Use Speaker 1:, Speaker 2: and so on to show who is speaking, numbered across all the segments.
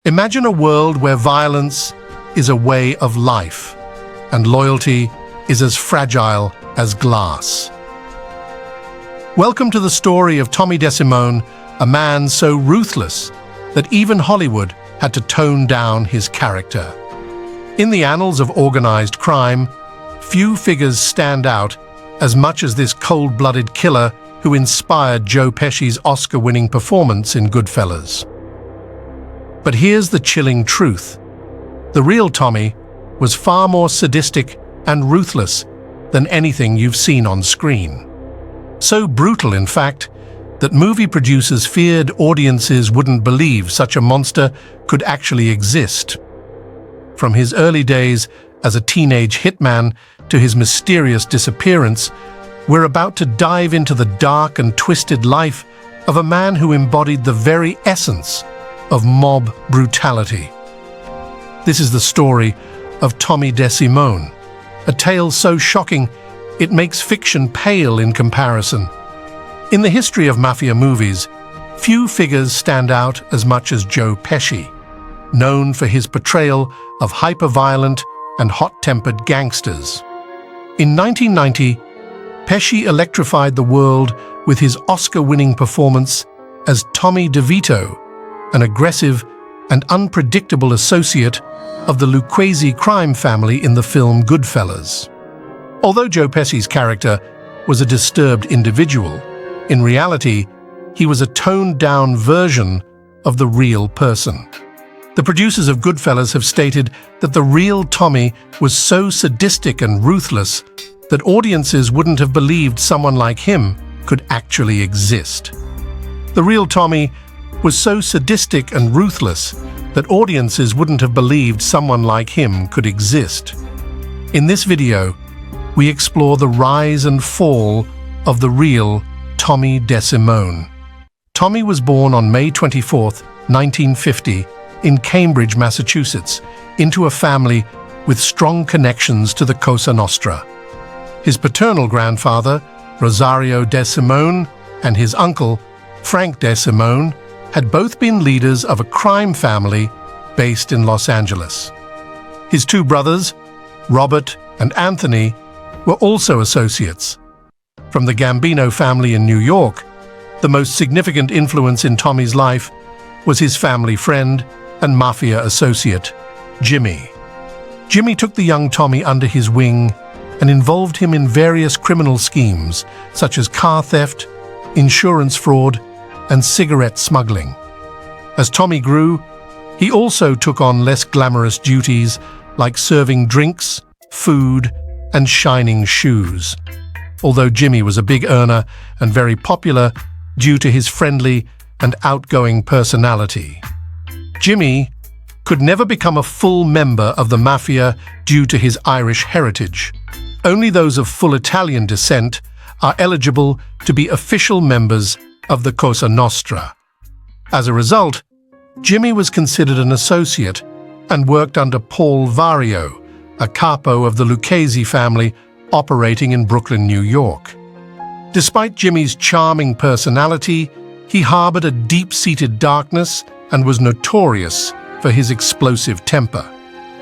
Speaker 1: Imagine a world where violence is a way of life and loyalty is as fragile as glass. Welcome to the story of Tommy DeSimone, a man so ruthless that even Hollywood had to tone down his character. In the annals of organized crime, few figures stand out as much as this cold-blooded killer who inspired Joe Pesci's Oscar-winning performance in Goodfellas. But here's the chilling truth. The real Tommy was far more sadistic and ruthless than anything you've seen on screen. So brutal, in fact, that movie producers feared audiences wouldn't believe such a monster could actually exist. From his early days as a teenage hitman to his mysterious disappearance, we're about to dive into the dark and twisted life of a man who embodied the very essence of mob brutality. This is the story of Tommy DeSimone, a tale so shocking it makes fiction pale in comparison. In the history of Mafia movies, few figures stand out as much as Joe Pesci, known for his portrayal of hyper-violent and hot-tempered gangsters. In 1990, Pesci electrified the world with his Oscar-winning performance as Tommy DeVito, an aggressive and unpredictable associate of the Luquezzi crime family in the film Goodfellas. Although Joe Pesci's character was a disturbed individual, in reality, he was a toned-down version of the real person. The producers of Goodfellas have stated that the real Tommy was so sadistic and ruthless that audiences wouldn't have believed someone like him could actually exist. The real Tommy was so sadistic and ruthless that audiences wouldn't have believed someone like him could exist. In this video, we explore the rise and fall of the real Tommy DeSimone. Tommy was born on May 24, 1950, in Cambridge, Massachusetts, into a family with strong connections to the Cosa Nostra. His paternal grandfather, Rosario DeSimone, and his uncle, Frank DeSimone, had both been leaders of a crime family based in Los Angeles. His two brothers, Robert and Anthony, were also associates. From the Gambino family in New York, the most significant influence in Tommy's life was his family friend and Mafia associate, Jimmy. Jimmy took the young Tommy under his wing and involved him in various criminal schemes such as car theft, insurance fraud, and cigarette smuggling. As Tommy grew, he also took on less glamorous duties like serving drinks, food, and shining shoes. Although Jimmy was a big earner and very popular due to his friendly and outgoing personality. Jimmy could never become a full member of the Mafia due to his Irish heritage. Only those of full Italian descent are eligible to be official members of the Cosa Nostra. As a result, Jimmy was considered an associate and worked under Paul Vario, a capo of the Lucchese family operating in Brooklyn, New York. Despite Jimmy's charming personality, he harbored a deep-seated darkness and was notorious for his explosive temper.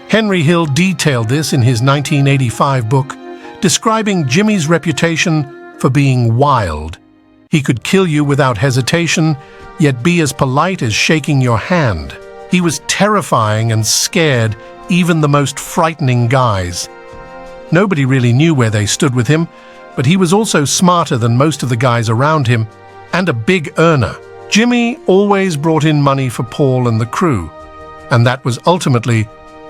Speaker 1: Henry Hill detailed this in his 1985 book, describing Jimmy's reputation for being wild. He could kill you without hesitation, yet be as polite as shaking your hand. He was terrifying and scared even the most frightening guys. Nobody really knew where they stood with him, but he was also smarter than most of the guys around him, and a big earner. Jimmy always brought in money for Paul and the crew, and that was ultimately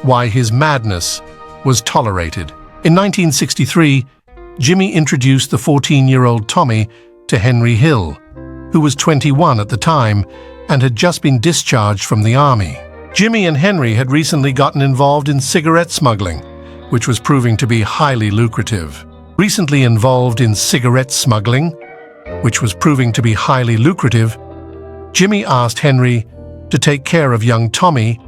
Speaker 1: why his madness was tolerated. In 1963, Jimmy introduced the 14-year-old Tommy to Henry Hill, who was 21 at the time and had just been discharged from the army. Jimmy and Henry had recently gotten involved in cigarette smuggling, which was proving to be highly lucrative. Recently involved in cigarette smuggling, which was proving to be highly lucrative, Jimmy asked Henry to take care of young Tommy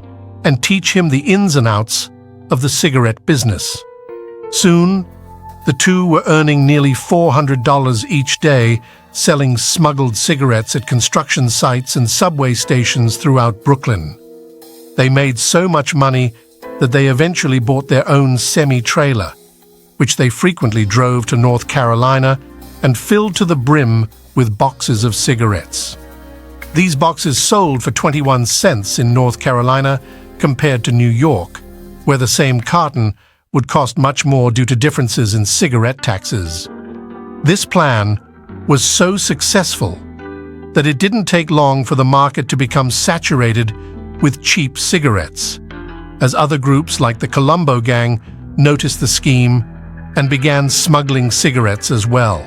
Speaker 1: and teach him the ins and outs of the cigarette business. Soon, the two were earning nearly $400 each day selling smuggled cigarettes at construction sites and subway stations throughout Brooklyn. They made so much money that they eventually bought their own semi-trailer, which they frequently drove to North Carolina and filled to the brim with boxes of cigarettes. These boxes sold for 21 cents in North Carolina compared to New York, where the same carton would cost much more due to differences in cigarette taxes. This plan was so successful that it didn't take long for the market to become saturated with cheap cigarettes, as other groups like the Colombo Gang noticed the scheme and began smuggling cigarettes as well.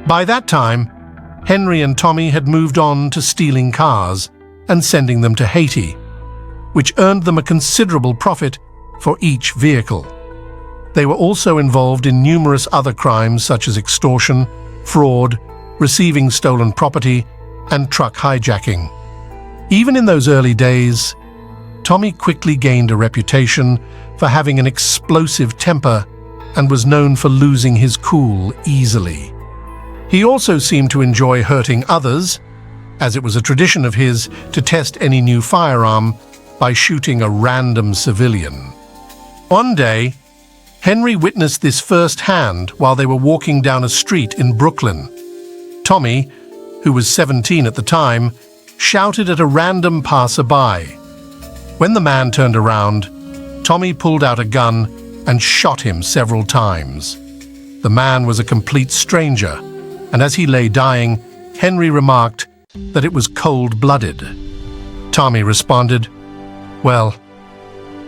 Speaker 1: By that time, Henry and Tommy had moved on to stealing cars and sending them to Haiti, which earned them a considerable profit for each vehicle. They were also involved in numerous other crimes such as extortion, fraud, receiving stolen property, and truck hijacking. Even in those early days, Tommy quickly gained a reputation for having an explosive temper and was known for losing his cool easily. He also seemed to enjoy hurting others, as it was a tradition of his to test any new firearm by shooting a random civilian. One day, Henry witnessed this firsthand while they were walking down a street in Brooklyn. Tommy, who was 17 at the time, shouted at a random passerby. When the man turned around, Tommy pulled out a gun and shot him several times. The man was a complete stranger, and as he lay dying, Henry remarked that it was cold-blooded. Tommy responded, "Well,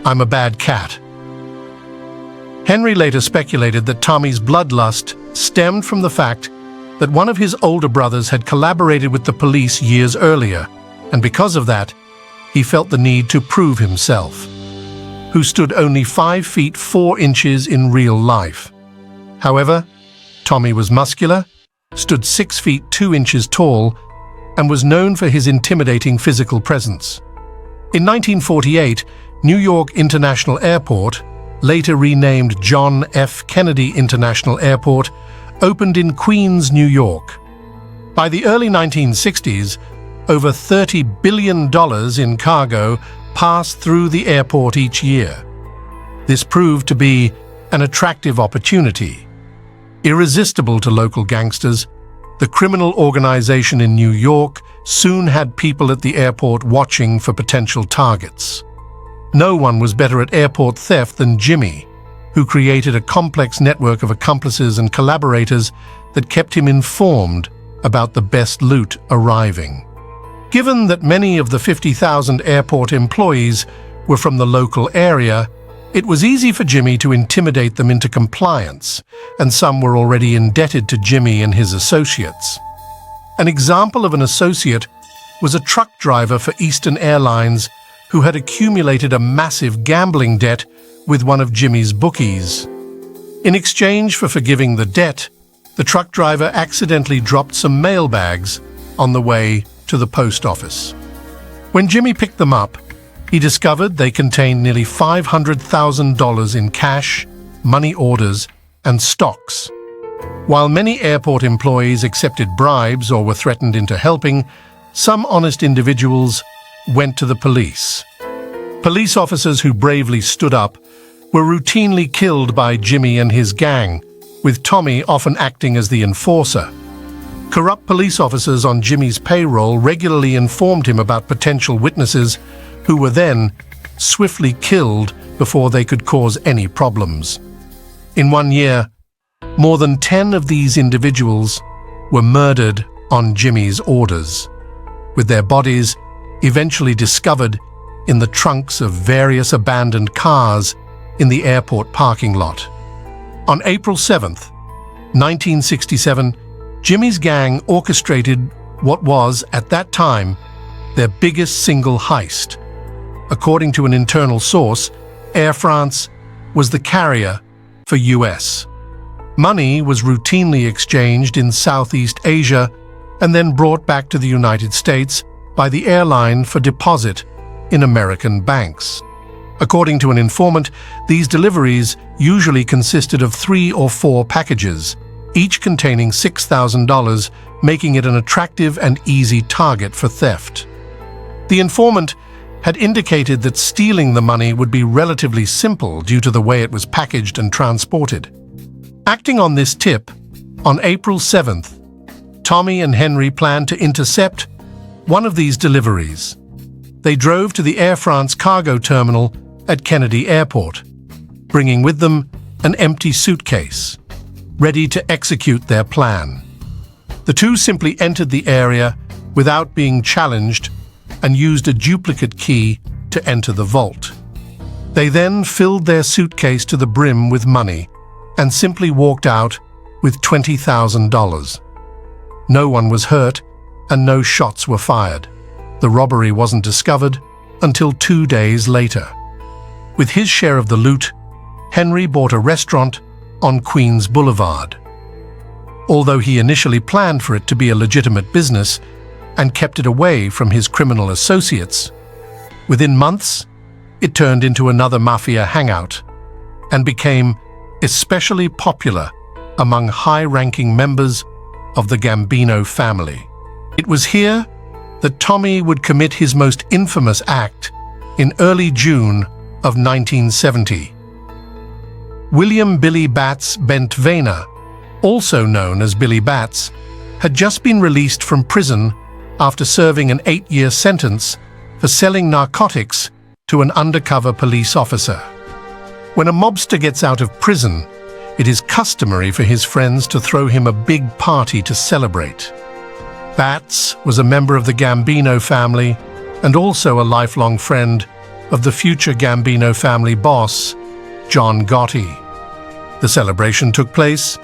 Speaker 1: I'm a bad cat." Henry later speculated that Tommy's bloodlust stemmed from the fact that one of his older brothers had collaborated with the police years earlier, and because of that, he felt the need to prove himself, who stood only 5 feet 4 inches in real life. However, Tommy was muscular, stood 6 feet 2 inches tall, and was known for his intimidating physical presence. In 1948, New York International Airport, later renamed John F. Kennedy International Airport, opened in Queens, New York. By the early 1960s, over $30 billion in cargo passed through the airport each year. This proved to be an attractive opportunity. Irresistible to local gangsters, the criminal organization in New York soon had people at the airport watching for potential targets. No one was better at airport theft than Jimmy, who created a complex network of accomplices and collaborators that kept him informed about the best loot arriving. Given that many of the 50,000 airport employees were from the local area, it was easy for Jimmy to intimidate them into compliance, and some were already indebted to Jimmy and his associates. An example of an associate was a truck driver for Eastern Airlines who had accumulated a massive gambling debt with one of Jimmy's bookies. In exchange for forgiving the debt, the truck driver accidentally dropped some mail bags on the way to the post office. When Jimmy picked them up, he discovered they contained nearly $500,000 in cash, money orders, and stocks. While many airport employees accepted bribes or were threatened into helping, some honest individuals went to the police. Police officers who bravely stood up were routinely killed by Jimmy and his gang, with Tommy often acting as the enforcer. Corrupt police officers on Jimmy's payroll regularly informed him about potential witnesses who were then swiftly killed before they could cause any problems. In 1 year, more than 10 of these individuals were murdered on Jimmy's orders, with their bodies eventually discovered in the trunks of various abandoned cars in the airport parking lot. On April 7th, 1967, Jimmy's gang orchestrated what was, at that time, their biggest single heist. According to an internal source, Air France was the carrier for US. Money was routinely exchanged in Southeast Asia and then brought back to the United States by the airline for deposit in American banks. According to an informant, these deliveries usually consisted of 3 or 4 packages, each containing $6,000, making it an attractive and easy target for theft. The informant had indicated that stealing the money would be relatively simple due to the way it was packaged and transported. Acting on this tip, on April 7th, Tommy and Henry planned to intercept one of these deliveries. They drove to the Air France cargo terminal at Kennedy Airport, bringing with them an empty suitcase, ready to execute their plan. The two simply entered the area without being challenged and used a duplicate key to enter the vault. They then filled their suitcase to the brim with money and simply walked out with $20,000. No one was hurt and no shots were fired. The robbery wasn't discovered until 2 days later. With his share of the loot, Henry bought a restaurant on Queens Boulevard. Although he initially planned for it to be a legitimate business and kept it away from his criminal associates, within months, it turned into another mafia hangout and became especially popular among high-ranking members of the Gambino family. It was here that Tommy would commit his most infamous act in early June of 1970. William Billy Bats Bentvena, also known as Billy Bats, had just been released from prison after serving an 8-year sentence for selling narcotics to an undercover police officer. When a mobster gets out of prison, it is customary for his friends to throw him a big party to celebrate. Bats was a member of the Gambino family and also a lifelong friend of the future Gambino family boss, John Gotti. The celebration took place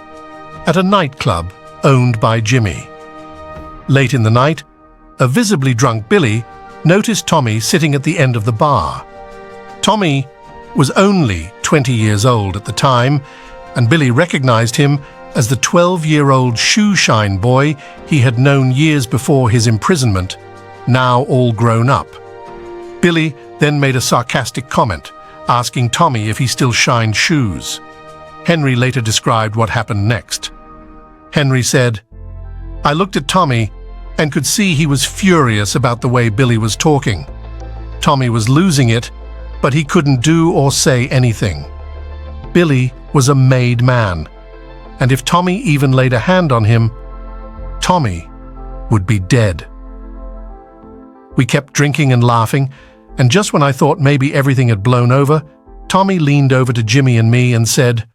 Speaker 1: at a nightclub owned by Jimmy. Late in the night, a visibly drunk Billy noticed Tommy sitting at the end of the bar. Tommy was only 20 years old at the time, and Billy recognized him as the 12-year-old shoe-shine boy he had known years before his imprisonment, now all grown up. Billy then made a sarcastic comment, asking Tommy if he still shined shoes. Henry later described what happened next. Henry said, "I looked at Tommy and could see he was furious about the way Billy was talking. Tommy was losing it, but he couldn't do or say anything. Billy was a made man, and if Tommy even laid a hand on him, Tommy would be dead." We kept drinking and laughing, and just when I thought maybe everything had blown over, Tommy leaned over to Jimmy and me and said,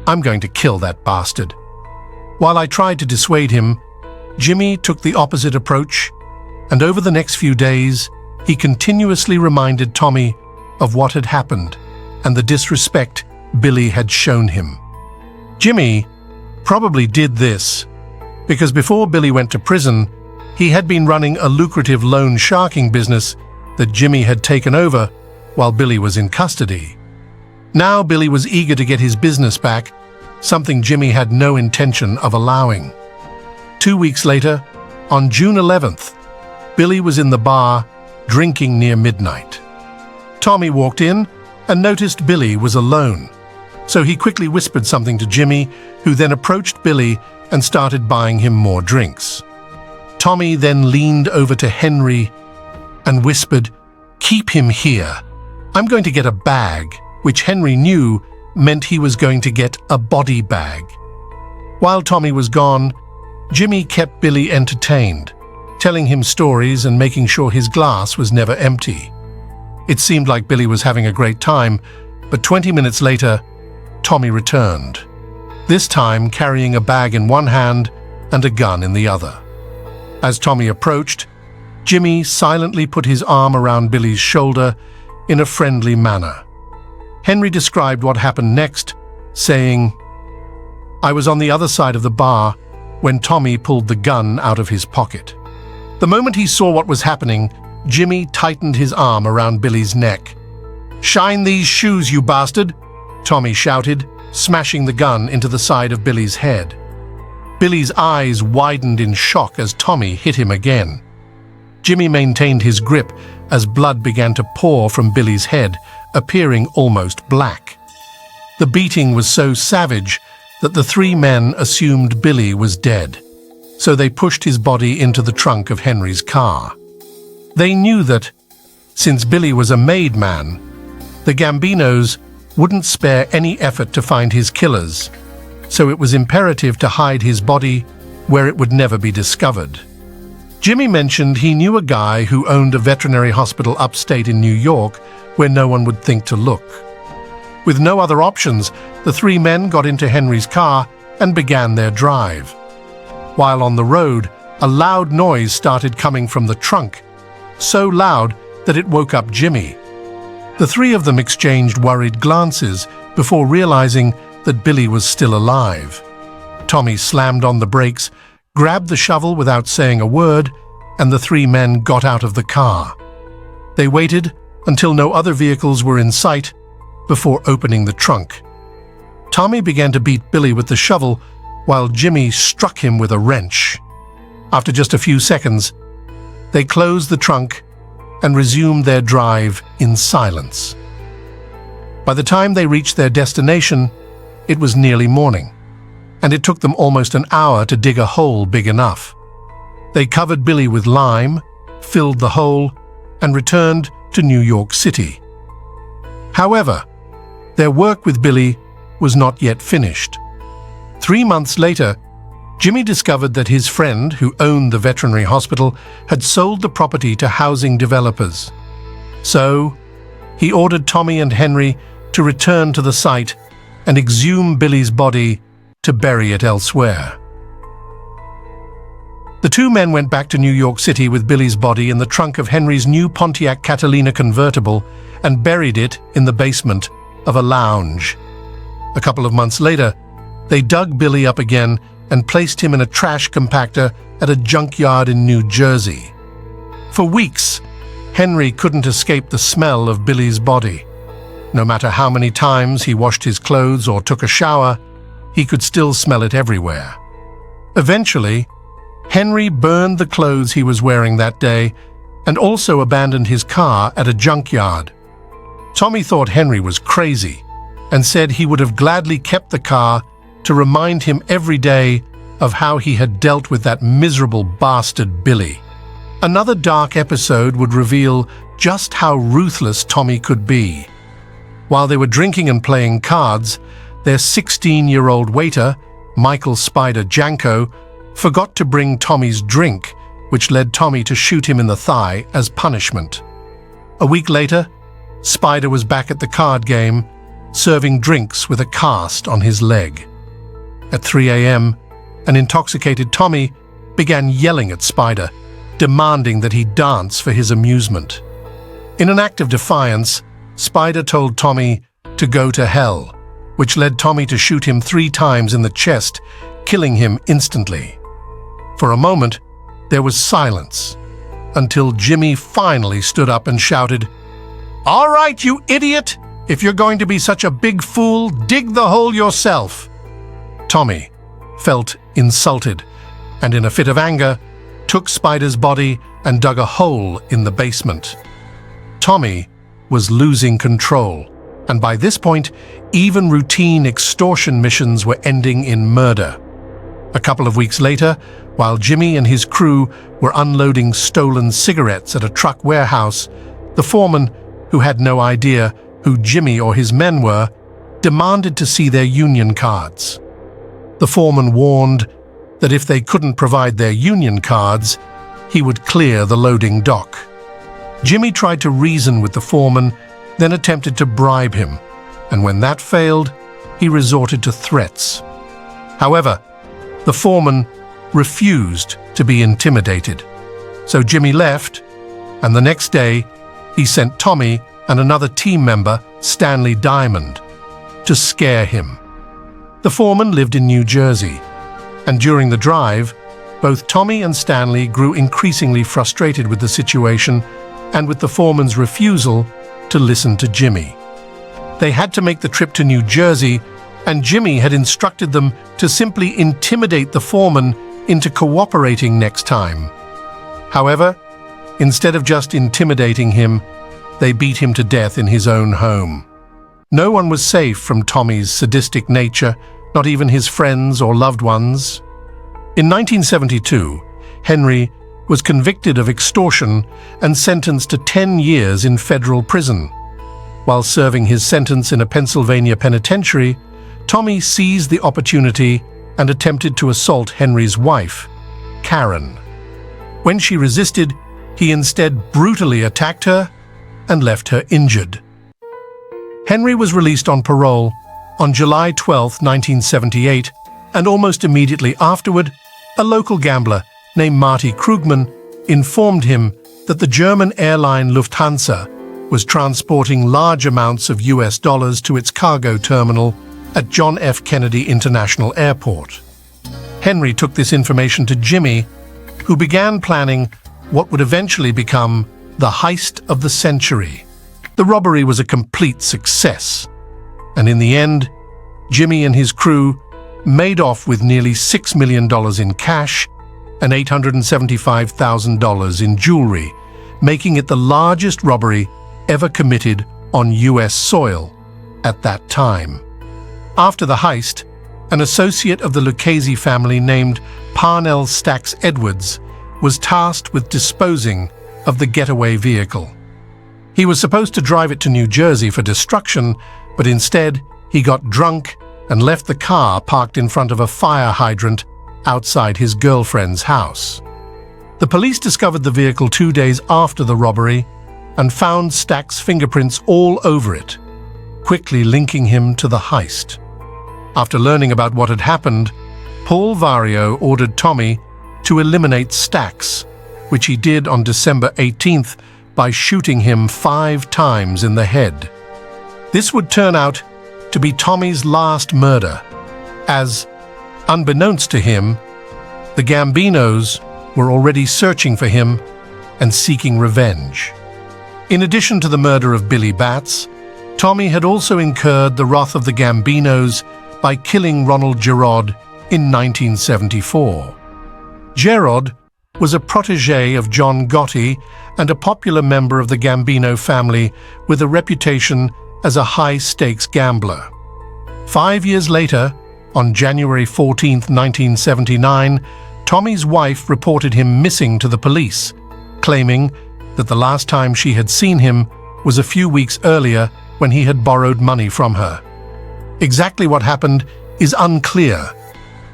Speaker 1: "I'm going to kill that bastard." While I tried to dissuade him, Jimmy took the opposite approach, and over the next few days, he continuously reminded Tommy of what had happened and the disrespect Billy had shown him. Jimmy probably did this because before Billy went to prison, he had been running a lucrative loan sharking business that Jimmy had taken over while Billy was in custody. Now Billy was eager to get his business back, something Jimmy had no intention of allowing. 2 weeks later, on June 11th, Billy was in the bar drinking near midnight. Tommy walked in and noticed Billy was alone, so he quickly whispered something to Jimmy, who then approached Billy and started buying him more drinks. Tommy then leaned over to Henry and whispered, "Keep him here. I'm going to get a bag," which Henry knew meant he was going to get a body bag. While Tommy was gone, Jimmy kept Billy entertained, telling him stories and making sure his glass was never empty. It seemed like Billy was having a great time, but 20 minutes later, Tommy returned, this time carrying a bag in one hand and a gun in the other. As Tommy approached, Jimmy silently put his arm around Billy's shoulder in a friendly manner. Henry described what happened next, saying, "I was on the other side of the bar when Tommy pulled the gun out of his pocket. The moment he saw what was happening, Jimmy tightened his arm around Billy's neck. 'Shine these shoes, you bastard!' Tommy shouted, smashing the gun into the side of Billy's head. Billy's eyes widened in shock as Tommy hit him again. Jimmy maintained his grip as blood began to pour from Billy's head, appearing almost black. The beating was so savage that the three men assumed Billy was dead, so they pushed his body into the trunk of Henry's car. They knew that, Since Billy was a made man, the Gambinos wouldn't spare any effort to find his killers, so it was imperative to hide his body where it would never be discovered. Jimmy mentioned he knew a guy who owned a veterinary hospital upstate in New York where no one would think to look. With no other options, the three men got into Henry's car and began their drive. While on the road, a loud noise started coming from the trunk, so loud that it woke up Jimmy. The three of them exchanged worried glances before realizing that Billy was still alive. Tommy slammed on the brakes, grabbed the shovel without saying a word, and the three men got out of the car. They waited until no other vehicles were in sight before opening the trunk. Tommy began to beat Billy with the shovel while Jimmy struck him with a wrench. After just a few seconds, they closed the trunk and resumed their drive in silence. By the time they reached their destination, it was nearly morning, and it took them almost an hour to dig a hole big enough. They covered Billy with lime, filled the hole, and returned to New York City. However, their work with Billy was not yet finished. 3 months later, Jimmy discovered that his friend, who owned the veterinary hospital, had sold the property to housing developers. So, he ordered Tommy and Henry to return to the site and exhume Billy's body to bury it elsewhere. The two men went back to New York City with Billy's body in the trunk of Henry's new Pontiac Catalina convertible and buried it in the basement of a lounge. A couple of months later, they dug Billy up again and placed him in a trash compactor at a junkyard in New Jersey. For weeks, Henry couldn't escape the smell of Billy's body. No matter how many times he washed his clothes or took a shower, he could still smell it everywhere. Eventually, Henry burned the clothes he was wearing that day and also abandoned his car at a junkyard. Tommy thought Henry was crazy and said he would have gladly kept the car to remind him every day of how he had dealt with that miserable bastard Billy. Another dark episode would reveal just how ruthless Tommy could be. While they were drinking and playing cards, their 16-year-old waiter, Michael Spider Janko, forgot to bring Tommy's drink, which led Tommy to shoot him in the thigh as punishment. A week later, Spider was back at the card game, serving drinks with a cast on his leg. At 3 a.m., an intoxicated Tommy began yelling at Spider, demanding that he dance for his amusement. In an act of defiance, Spider told Tommy to go to hell, which led Tommy to shoot him 3 times in the chest, killing him instantly. For a moment, there was silence, until Jimmy finally stood up and shouted, "All right, you idiot! If you're going to be such a big fool, dig the hole yourself." Tommy felt insulted and, in a fit of anger, took Spider's body and dug a hole in the basement. Tommy was losing control, and by this point, even routine extortion missions were ending in murder. A couple of weeks later, while Jimmy and his crew were unloading stolen cigarettes at a truck warehouse, the foreman, who had no idea who Jimmy or his men were, demanded to see their union cards. The foreman warned that if they couldn't provide their union cards, he would clear the loading dock. Jimmy tried to reason with the foreman, then attempted to bribe him, and when that failed, he resorted to threats. However, the foreman refused to be intimidated. So Jimmy left, and the next day, he sent Tommy and another team member, Stanley Diamond, to scare him. The foreman lived in New Jersey, and during the drive, both Tommy and Stanley grew increasingly frustrated with the situation and with the foreman's refusal to listen to Jimmy. They had to make the trip to New Jersey, and Jimmy had instructed them to simply intimidate the foreman into cooperating next time. However, instead of just intimidating him, they beat him to death in his own home. No one was safe from Tommy's sadistic nature, not even his friends or loved ones. In 1972, Henry was convicted of extortion and sentenced to 10 years in federal prison. While serving his sentence in a Pennsylvania penitentiary, Tommy seized the opportunity and attempted to assault Henry's wife, Karen. When she resisted, he instead brutally attacked her and left her injured. Henry was released on parole on July 12, 1978, and almost immediately afterward, a local gambler named Marty Krugman informed him that the German airline Lufthansa was transporting large amounts of US dollars to its cargo terminal at John F. Kennedy International Airport. Henry took this information to Jimmy, who began planning what would eventually become the heist of the century. The robbery was a complete success, and in the end, Jimmy and his crew made off with nearly $6 million in cash and $875,000 in jewelry, making it the largest robbery ever committed on US soil at that time. After the heist, an associate of the Lucchese family named Parnell Stacks Edwards was tasked with disposing of the getaway vehicle. He was supposed to drive it to New Jersey for destruction, but instead he got drunk and left the car parked in front of a fire hydrant outside his girlfriend's house. The police discovered the vehicle 2 days after the robbery and found Stack's fingerprints all over it, quickly linking him to the heist. After learning about what had happened, Paul Vario ordered Tommy to eliminate Stacks, which he did on December 18th by shooting him 5 times in the head. This would turn out to be Tommy's last murder, as, unbeknownst to him, the Gambinos were already searching for him and seeking revenge. In addition to the murder of Billy Batts, Tommy had also incurred the wrath of the Gambinos by killing Ronald Gerard in 1974. Gerard was a protege of John Gotti and a popular member of the Gambino family with a reputation as a high-stakes gambler. 5 years later, on January 14, 1979, Tommy's wife reported him missing to the police, claiming that the last time she had seen him was a few weeks earlier when he had borrowed money from her. Exactly what happened is unclear,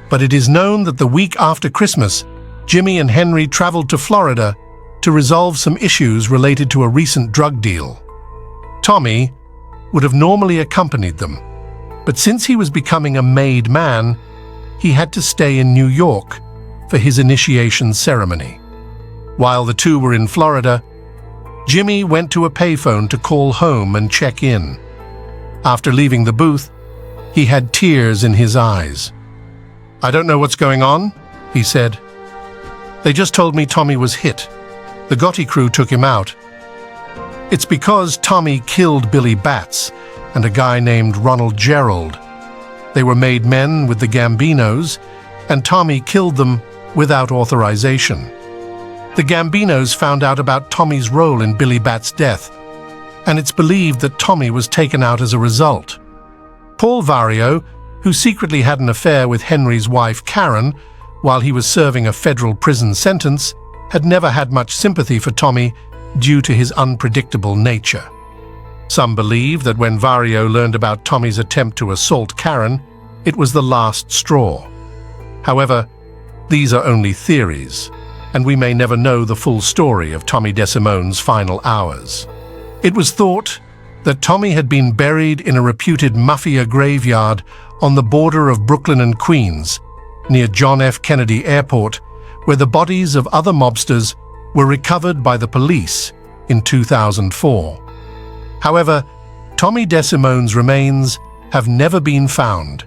Speaker 1: but it is known that the week after Christmas, Jimmy and Henry traveled to Florida to resolve some issues related to a recent drug deal. Tommy would have normally accompanied them, but since he was becoming a made man, he had to stay in New York for his initiation ceremony. While the two were in Florida, Jimmy went to a payphone to call home and check in. After leaving the booth, he had tears in his eyes. "I don't know what's going on," he said. "They just told me Tommy was hit. The Gotti crew took him out. It's because Tommy killed Billy Batts and a guy named Ronald Gerald. They were made men with the Gambinos, and Tommy killed them without authorization. The Gambinos found out about Tommy's role in Billy Batts' death, and it's believed that Tommy was taken out as a result." Paul Vario, who secretly had an affair with Henry's wife Karen while he was serving a federal prison sentence, had never had much sympathy for Tommy due to his unpredictable nature. Some believe that when Vario learned about Tommy's attempt to assault Karen, it was the last straw. However, these are only theories, and we may never know the full story of Tommy DeSimone's final hours. It was thought that Tommy had been buried in a reputed Mafia graveyard on the border of Brooklyn and Queens, near John F. Kennedy Airport, where the bodies of other mobsters were recovered by the police in 2004. However, Tommy DeSimone's remains have never been found.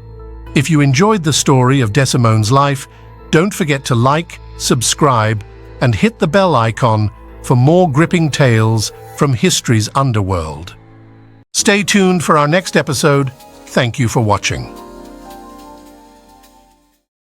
Speaker 1: If you enjoyed the story of DeSimone's life, don't forget to like, subscribe, and hit the bell icon for more gripping tales from history's underworld. Stay tuned for our next episode. Thank you for watching.